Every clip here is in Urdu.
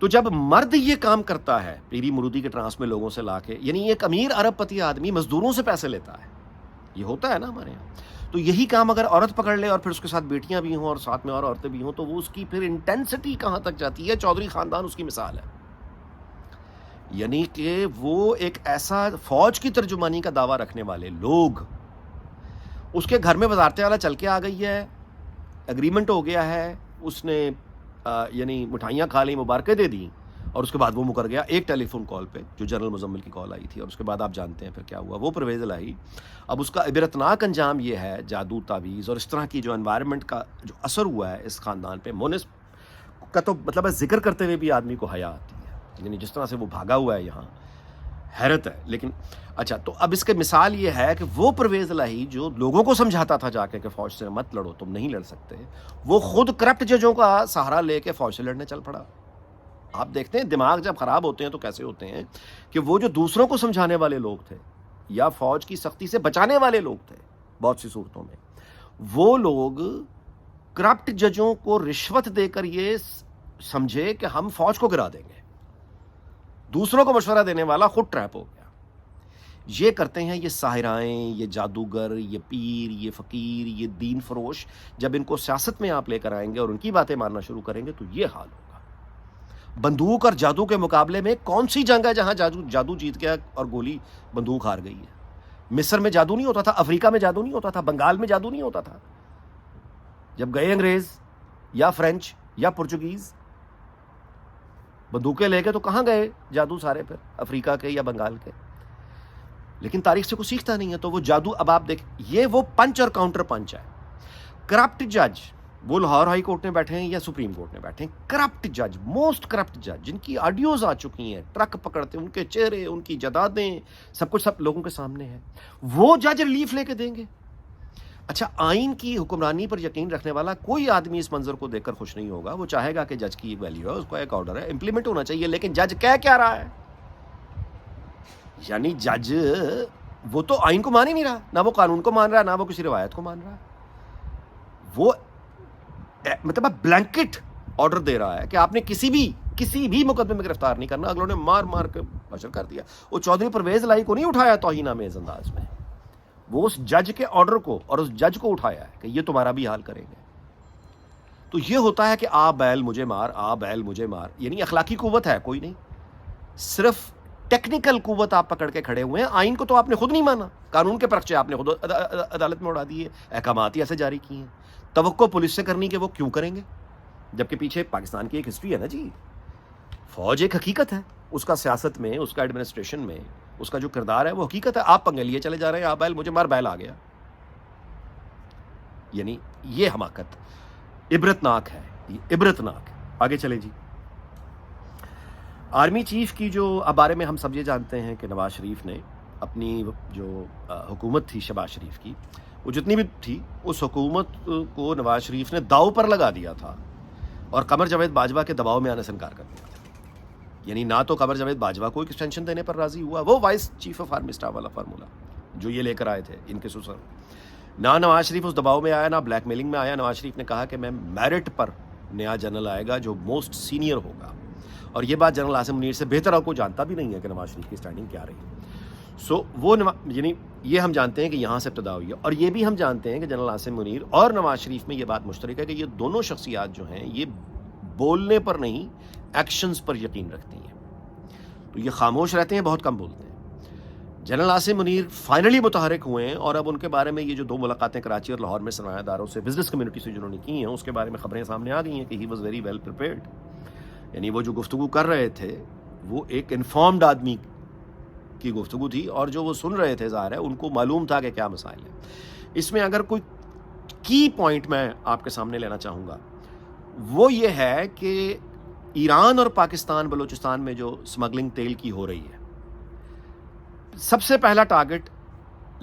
تو جب مرد یہ کام کرتا ہے پیری مرودی کے ٹرانس میں لوگوں سے لا کے, یعنی ایک امیر ارب پتی آدمی مزدوروں سے پیسے لیتا ہے, یہ ہوتا ہے نا ہمارے یہاں, تو یہی کام اگر عورت پکڑ لے اور پھر اس کے ساتھ بیٹیاں بھی ہوں اور ساتھ میں اور عورتیں بھی ہوں, تو وہ اس کی پھر انٹینسٹی کہاں تک جاتی ہے. چودھری خاندان اس کی مثال ہے. یعنی کہ وہ ایک ایسا فوج کی ترجمانی کا دعویٰ رکھنے والے لوگ, اس کے گھر میں وزارت اعلیٰ چل کے آ گئی ہے, اگریمنٹ ہو گیا ہے, اس نے یعنی مٹھائیاں کھا لی, مبارکیں دے دیں, اور اس کے بعد وہ مکر گیا ایک ٹیلی فون کال پہ جو جنرل مزمل کی کال آئی تھی, اور اس کے بعد آپ جانتے ہیں پھر کیا ہوا. وہ پرویز الہی, اب اس کا عبرتناک انجام یہ ہے, جادو تعویذ اور اس طرح کی جو انوائرمنٹ کا جو اثر ہوا ہے اس خاندان پہ, مونس کا تو مطلب ہے ذکر کرتے ہوئے بھی آدمی کو حیا آتی ہے, یعنی جس طرح سے وہ بھاگا ہوا ہے یہاں, حیرت ہے. لیکن اچھا, تو اب اس کے مثال یہ ہے کہ وہ پرویز الہی جو لوگوں کو سمجھاتا تھا جا کے کہ فوج سے مت لڑو, تم نہیں لڑ سکتے, وہ خود کرپٹ ججوں کا سہارا لے کے فوج سے لڑنے چل پڑا. آپ دیکھتے ہیں دماغ جب خراب ہوتے ہیں تو کیسے ہوتے ہیں, کہ وہ جو دوسروں کو سمجھانے والے لوگ تھے یا فوج کی سختی سے بچانے والے لوگ تھے بہت سی صورتوں میں, وہ لوگ کرپٹ ججوں کو رشوت دے کر یہ سمجھے کہ ہم فوج کو گرا دیں گے. دوسروں کو مشورہ دینے والا خود ٹریپ ہو گیا. یہ کرتے ہیں یہ ساحرائیں, یہ جادوگر, یہ پیر, یہ فقیر, یہ دین فروش. جب ان کو سیاست میں آپ لے کر آئیں گے اور ان کی باتیں ماننا شروع کریں گے تو یہ حال ہوگا. بندوق اور جادو کے مقابلے میں کون سی جنگ ہے جہاں جادو جیت گیا اور گولی بندوق ہار گئی ہے؟ مصر میں جادو نہیں ہوتا تھا, افریقہ میں جادو نہیں ہوتا تھا, بنگال میں جادو نہیں ہوتا تھا. جب گئے انگریز یا فرینچ یا پرتگیز بندوقیں لے کے تو کہاں گئے جادو سارے پھر, افریقہ کے یا بنگال کے. لیکن تاریخ سے کوئی سیکھتا نہیں ہے, تو وہ جادو اب آپ دیکھ, یہ وہ پنچ اور کاؤنٹر پنچ ہے. کرپٹ جج وہ لاہور ہائی کورٹ میں بیٹھے ہیں یا سپریم کورٹ میں بیٹھے ہیں, کرپٹ جج, موسٹ کرپٹ جج, جن کی آڈیوز آ چکی ہیں, ٹرک پکڑتے ان کے چہرے, ان کی جدادیں, سب کچھ سب لوگوں کے سامنے ہے, وہ جج ریلیف لے کے دیں گے. اچھا, آئین کی حکمرانی پر یقین رکھنے والا کوئی آدمی اس منظر کو دیکھ کر خوش نہیں ہوگا. وہ چاہے گا کہ جج کی ویلیو ہے, اس کو ایک آرڈر ہے, امپلیمنٹ ہونا چاہیے, لیکن جج کہہ کیا رہا ہے؟ یعنی جج وہ تو آئین کو مان ہی نہیں رہا, نہ وہ قانون کو مان رہا ہے, نہ وہ کسی روایت کو مان رہا ہے. وہ مطلب بلینکٹ آرڈر دے رہا ہے کہ آپ نے کسی بھی مقدمے میں گرفتار نہیں کرنا. اگلوں نے مار مار کے بشر کر دیا. وہ چودھری پرویز الہی کو نہیں اٹھایا توہین آمیز انداز میں, وہ اس جج کے آرڈر کو اور اس جج کو اٹھایا ہے کہ یہ تمہارا بھی حال کریں گے. تو یہ ہوتا ہے کہ آ بیل مجھے مار, آ بیل مجھے مار, یعنی اخلاقی قوت ہے کوئی نہیں, صرف ٹیکنیکل قوت آپ پکڑ کے کھڑے ہوئے ہیں. آئین کو تو آپ نے خود نہیں مانا, قانون کے پرچے آپ نے خود عدالت میں اڑا دیے, احکامات ہی ایسے جاری کیے ہیں. توقع پولیس سے کرنی کہ وہ کیوں کریں گے, جبکہ پیچھے پاکستان کی ایک ہسٹری ہے نا جی. فوج ایک حقیقت ہے, اس کا سیاست میں, اس کا ایڈمنسٹریشن میں اس کا جو کردار ہے وہ حقیقت ہے. آپ پنگے لیے چلے جا رہے ہیں, آپ بیل مجھے مار, بیل آ گیا. یعنی یہ حماقت عبرتناک ہے, یہ عبرتناک ہے. آگے چلے جی. آرمی چیف کی جو اب بارے میں ہم سب یہ جانتے ہیں کہ نواز شریف نے اپنی جو حکومت تھی شہباز شریف کی, وہ جتنی بھی تھی, اس حکومت کو نواز شریف نے داؤ پر لگا دیا تھا اور قمر جاوید باجوہ کے دباؤ میں آنے سے انکار کر دیا تھا. یعنی نہ تو قمر جاوید باجوہ کو ایکسٹینشن دینے پر راضی ہوا, وہ vice chief of army staff والا فارمولا جو یہ لے کر آئے تھے ان کے سسر, نہ نواز شریف اس دباؤ میں آیا, نہ بلیک میلنگ میں آیا. نواز شریف نے کہا کہ میں میرٹ پر نیا جنرل آئے گا جو موسٹ سینئر ہوگا, اور یہ بات جنرل عاصم منیر سے بہتر اور کوئی جانتا بھی نہیں ہے کہ نواز شریف کی اسٹینڈنگ کیا رہی. سو وہ یعنی یہ ہم جانتے ہیں کہ یہاں سے ابتدا ہوئی ہے, اور یہ بھی ہم جانتے ہیں کہ جنرل عاصم منیر اور نواز شریف میں یہ بات مشترک ہے کہ یہ دونوں شخصیات جو ہیں یہ بولنے پر نہیں ایکشنز پر یقین رکھتی ہیں. تو یہ خاموش رہتے ہیں, بہت کم بولتے ہیں. جنرل عاصم منیر فائنلی متحرک ہوئے ہیں, اور اب ان کے بارے میں یہ جو 2 ملاقاتیں کراچی اور لاہور میں سرمایہ داروں سے, بزنس کمیونٹی سے جنہوں نے کی ہیں, اس کے بارے میں خبریں سامنے آ گئی ہیں کہ he was very well prepared. یعنی وہ جو گفتگو کر رہے تھے وہ ایک انفارمڈ آدمی کی گفتگو تھی, اور جو وہ سن رہے تھے ظاہر ہے ان کو معلوم تھا کہ کیا مسائل ہیں. اس میں اگر کوئی کی پوائنٹ میں آپ کے سامنے لینا چاہوں گا وہ یہ ہے کہ ایران اور پاکستان بلوچستان میں جو سمگلنگ تیل کی ہو رہی ہے, سب سے پہلا ٹارگٹ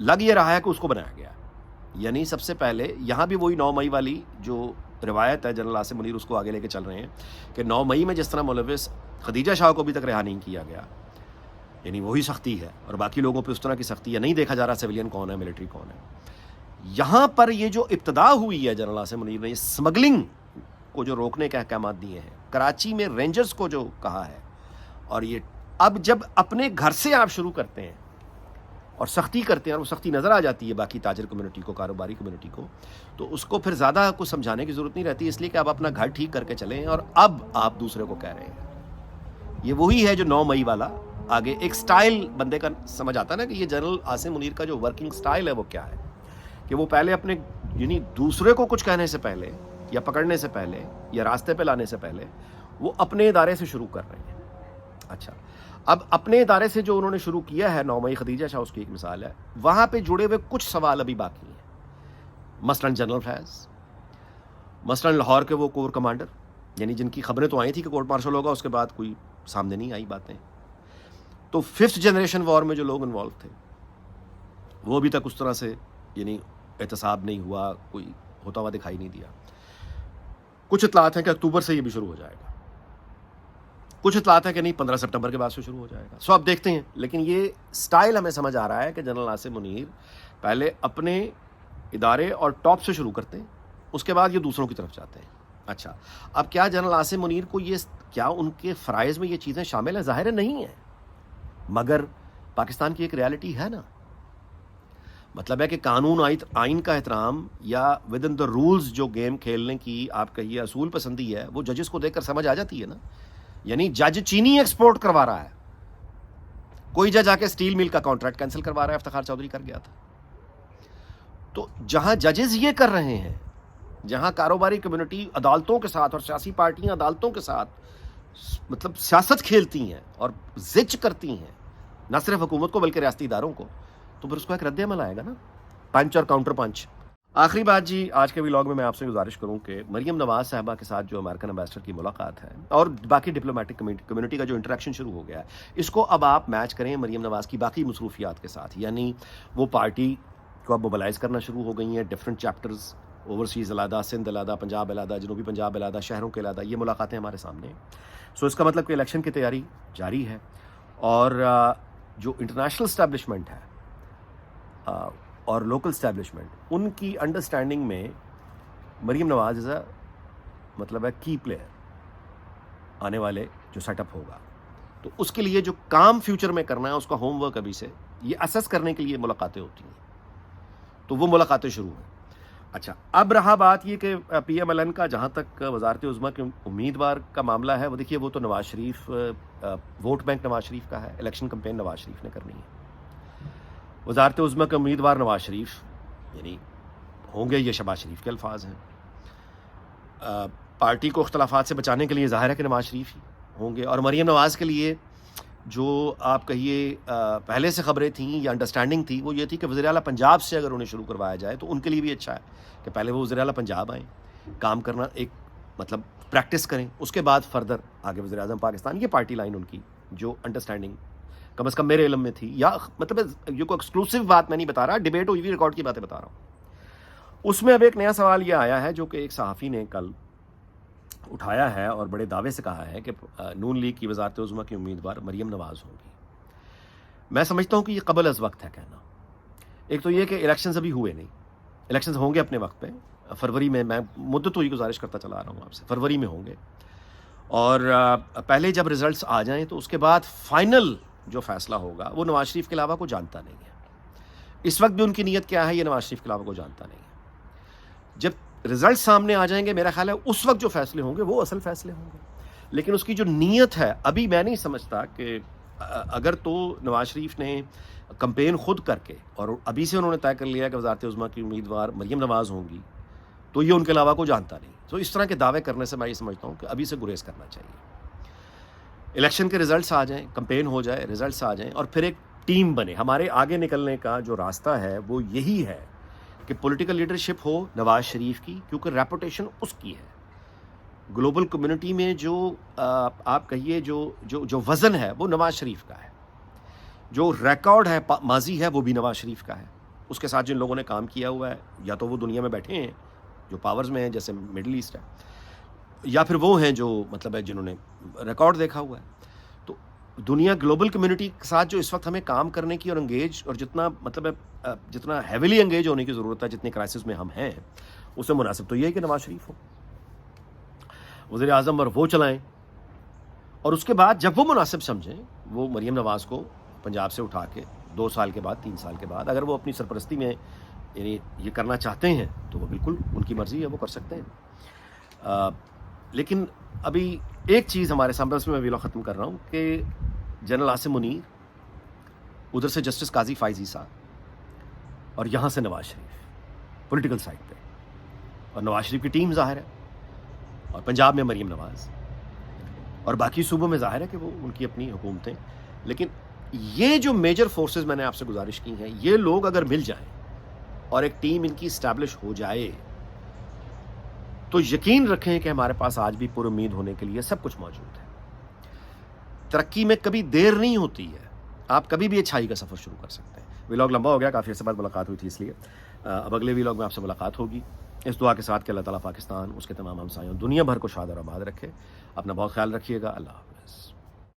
لگ یہ رہا ہے کہ اس کو بنایا گیا. یعنی سب سے پہلے یہاں بھی وہی 9 مئی والی جو روایت ہے, جنرل عاصم منیر اس کو آگے لے کے چل رہے ہیں کہ 9 مئی میں جس طرح ملوث خدیجہ شاہ کو ابھی تک رہا نہیں کیا گیا, یعنی وہی سختی ہے, اور باقی لوگوں پہ اس طرح کی سختی ہے, نہیں دیکھا جا رہا سویلین کون ہے, ملٹری کون ہے. یہاں پر یہ جو ابتدا ہوئی ہے جنرل عاصم منیر نے، یہ اسمگلنگ کو جو روکنے کے احکامات دیے ہیں، کراچی میں رینجرز کو جو کہا ہے، اور یہ اب جب اپنے گھر سے آپ شروع کرتے ہیں اور سختی کرتے ہیں، اور وہ سختی نظر آ جاتی ہے باقی تاجر کمیونٹی کو، کاروباری کمیونٹی کو، تو اس کو پھر زیادہ کچھ سمجھانے کی ضرورت نہیں رہتی، اس لیے کہ آپ اپنا گھر ٹھیک کر کے چلیں، اور اب آپ دوسرے کو کہہ رہے ہیں. یہ وہی ہے جو 9 مئی والا آگے ایک سٹائل بندے کا سمجھ آتا ہے نا، کہ یہ جنرل عاصم منیر کا جو ورکنگ سٹائل ہے وہ کیا ہے، کہ وہ پہلے اپنے یعنی دوسرے کو کچھ کہنے سے پہلے یا پکڑنے سے پہلے یا راستے پہ لانے سے پہلے وہ اپنے ادارے سے شروع کر رہے ہیں. اچھا، اب اپنے ادارے سے جو انہوں نے شروع کیا ہے 9 مئی، خدیجہ شاہ اس کی ایک مثال ہے، وہاں پہ جڑے ہوئے کچھ سوال ابھی باقی ہیں. مثلاً جنرل فیض، مثلاً لاہور کے وہ کور کمانڈر، یعنی جن کی خبریں تو آئی تھی کہ کورٹ مارشل ہوگا، اس کے بعد کوئی سامنے نہیں آئی باتیں. تو 5th جنریشن وار میں جو لوگ انوالو تھے وہ ابھی تک اس طرح سے یعنی احتساب نہیں ہوا، کوئی ہوتا ہوا دکھائی نہیں دیا. کچھ اطلاعات ہیں کہ اکتوبر سے یہ بھی شروع ہو جائے گا، کچھ اطلاعات ہیں کہ نہیں 15 سپٹمبر کے بعد سے شروع ہو جائے گا. سو اب دیکھتے ہیں، لیکن یہ سٹائل ہمیں سمجھ آ رہا ہے کہ جنرل عاصم منیر پہلے اپنے ادارے اور ٹاپ سے شروع کرتے ہیں، اس کے بعد یہ دوسروں کی طرف جاتے ہیں. اچھا، اب کیا جنرل عاصم منیر کو یہ کیا ان کے فرائض میں یہ چیزیں شامل ہیں؟ ظاہر نہیں ہیں، مگر پاکستان کی ایک ریالٹی ہے نا. مطلب ہے کہ قانون آئین کا احترام یا ود ان دا رولز جو گیم کھیلنے کی آپ کہیے اصول پسندی ہے، وہ ججز کو دیکھ کر سمجھ آ جاتی ہے نا. یعنی جج چینی ایکسپورٹ کروا رہا ہے، کوئی جج آ کے اسٹیل مل کا کانٹریکٹ کینسل کروا رہا ہے، افتخار چودھری کر گیا تھا. تو جہاں ججز یہ کر رہے ہیں، جہاں کاروباری کمیونٹی عدالتوں کے ساتھ اور سیاسی پارٹیاں عدالتوں کے ساتھ مطلب سیاست کھیلتی ہیں اور زچ کرتی ہیں نہ صرف حکومت کو بلکہ ریاستی اداروں کو، تو پھر اس کو ایک رد عمل آئے گا نا، پنچ اور کاؤنٹر پنچ. آخری بات جی، آج کے ولاگ میں آپ سے گزارش کروں کہ مریم نواز صاحبہ کے ساتھ جو امریکن امبیسڈر کی ملاقات ہے اور باقی ڈپلومیٹک کمیونٹی کا جو انٹریکشن شروع ہو گیا ہے، اس کو اب آپ میچ کریں مریم نواز کی باقی مصروفیات کے ساتھ. یعنی وہ پارٹی کو اب موبلائز کرنا شروع ہو گئی ہیں، ڈفرینٹ چیپٹرز، اوورسیز علیحدہ، سندھ علیحدہ، پنجاب علیحدہ، جنوبی پنجاب علیحدہ، شہروں کے علیحدہ، یہ ملاقاتیں ہمارے سامنے ہیں. سو اس کا مطلب کہ الیکشن کی تیاری جاری ہے، اور جو انٹرنیشنل اسٹیبلشمنٹ ہے اور لوکل اسٹیبلشمنٹ، ان کی انڈرسٹینڈنگ میں مریم نواز از اے مطلب ہے کی پلیئر آنے والے جو سیٹ اپ ہوگا. تو اس کے لیے جو کام فیوچر میں کرنا ہے، اس کا ہوم ورک ابھی سے یہ اسیس کرنے کے لیے ملاقاتیں ہوتی ہیں. تو وہ ملاقاتیں شروع ہیں. اچھا، اب رہا بات یہ کہ پی ایم ایل این کا جہاں تک وزارت عظمیٰ کے امیدوار کا معاملہ ہے، وہ دیکھیے وہ تو نواز شریف، ووٹ بینک نواز شریف کا ہے، الیکشن کمپین نواز شریف نے کرنی ہے. وزارت عظمیٰ کے امیدوار نواز شریف یعنی ہوں گے، یہ شہباز شریف کے الفاظ ہیں. پارٹی کو اختلافات سے بچانے کے لیے ظاہر ہے کہ نواز شریف ہی ہوں گے. اور مریم نواز کے لیے جو آپ کہیے پہلے سے خبریں تھیں یا انڈرسٹینڈنگ تھی، وہ یہ تھی کہ وزیر اعلیٰ پنجاب سے اگر انہیں شروع کروایا جائے تو ان کے لیے بھی اچھا ہے کہ پہلے وہ وزیر اعلیٰ پنجاب آئیں، کام کرنا ایک مطلب پریکٹس کریں، اس کے بعد فردر آگے وزیر اعظم پاکستان. یہ پارٹی لائن ان کی جو انڈرسٹینڈنگ کم از کم میرے علم میں تھی، یا مطلب یہ کوئی ایکسکلوسیو بات میں نہیں بتا رہا، ڈیبیٹ ہوئی ہوئی ریکارڈ کی باتیں بتا رہا ہوں. اس میں اب ایک نیا سوال یہ آیا ہے جو کہ ایک صحافی نے کل اٹھایا ہے اور بڑے دعوے سے کہا ہے کہ نون لیگ کی وزارت عظمیٰ کی امیدوار مریم نواز ہوں گی. میں سمجھتا ہوں کہ یہ قبل از وقت ہے کہنا. ایک تو یہ کہ الیکشنز ابھی ہوئے نہیں، الیکشنز ہوں گے اپنے وقت پہ، فروری میں مدت ہوئی گزارش کرتا چلا رہا ہوں آپ سے، فروری میں ہوں گے. اور پہلے جب ریزلٹس آ جائیں تو اس کے بعد فائنل جو فیصلہ ہوگا وہ نواز شریف کے علاوہ کوئی جانتا نہیں ہے. اس وقت بھی ان کی نیت کیا ہے یہ نواز شریف کے علاوہ کوئی جانتا نہیں ہے. جب رزلٹ سامنے آ جائیں گے میرا خیال ہے اس وقت جو فیصلے ہوں گے وہ اصل فیصلے ہوں گے. لیکن اس کی جو نیت ہے ابھی میں نہیں سمجھتا کہ اگر تو نواز شریف نے کمپین خود کر کے اور ابھی سے انہوں نے طے کر لیا کہ وزارت عظمیٰ کی امیدوار مریم نواز ہوں گی تو یہ ان کے علاوہ کوئی جانتا نہیں. تو اس طرح کے دعوے کرنے سے میں یہ سمجھتا ہوں کہ ابھی سے گریز کرنا چاہیے. الیکشن کے رزلٹس آ جائیں، کمپین ہو جائے، رزلٹس آ جائیں اور پھر ایک ٹیم بنے. ہمارے آگے نکلنے کا جو راستہ ہے وہ یہی ہے کہ پولیٹیکل لیڈرشپ ہو نواز شریف کی، کیونکہ ریپوٹیشن اس کی ہے. گلوبل کمیونٹی میں جو آپ کہیے جو وزن ہے وہ نواز شریف کا ہے، جو ریکارڈ ہے ماضی ہے وہ بھی نواز شریف کا ہے. اس کے ساتھ جن لوگوں نے کام کیا ہوا ہے یا تو وہ دنیا میں بیٹھے ہیں جو پاورز میں ہیں جیسے مڈل ایسٹ ہے، یا پھر وہ ہیں جو مطلب ہے جنہوں نے ریکارڈ دیکھا ہوا ہے. تو دنیا گلوبل کمیونٹی کے ساتھ جو اس وقت ہمیں کام کرنے کی اور انگیج اور جتنا مطلب جتنا ہیویلی انگیج ہونے کی ضرورت ہے، جتنے کرائسس میں ہم ہیں، اس سے مناسب تو یہ ہے کہ نواز شریف ہو وزیر اعظم، اور وہ چلائیں. اور اس کے بعد جب وہ مناسب سمجھیں وہ مریم نواز کو پنجاب سے اٹھا کے 2 سال کے بعد 3 سال کے بعد اگر وہ اپنی سرپرستی میں یعنی یہ کرنا چاہتے ہیں تو وہ بالکل ان کی مرضی ہے، وہ کر سکتے ہیں. لیکن ابھی ایک چیز ہمارے سامنے، اس میں میں ویلو ختم کر رہا ہوں، کہ جنرل عاصم منیر، ادھر سے جسٹس قاضی فائز عیسیٰ، اور یہاں سے نواز شریف پولیٹیکل سائڈ پہ، اور نواز شریف کی ٹیم ظاہر ہے، اور پنجاب میں مریم نواز، اور باقی صوبوں میں ظاہر ہے کہ وہ ان کی اپنی حکومتیں. لیکن یہ جو میجر فورسز میں نے آپ سے گزارش کی ہیں، یہ لوگ اگر مل جائیں اور ایک ٹیم ان کی اسٹیبلش ہو جائے تو یقین رکھیں کہ ہمارے پاس آج بھی پر امید ہونے کے لیے سب کچھ موجود ہے. ترقی میں کبھی دیر نہیں ہوتی ہے، آپ کبھی بھی اچھائی کا سفر شروع کر سکتے ہیں. ویلاگ لمبا ہو گیا، کافی عرصے بعد ملاقات ہوئی تھی، اس لیے اب اگلے ویلاگ میں آپ سے ملاقات ہوگی، اس دعا کے ساتھ کہ اللہ تعالیٰ پاکستان، اس کے تمام ہمسایوں، دنیا بھر کو شاد اور آباد رکھے. اپنا بہت خیال رکھیے گا. اللہ حافظ.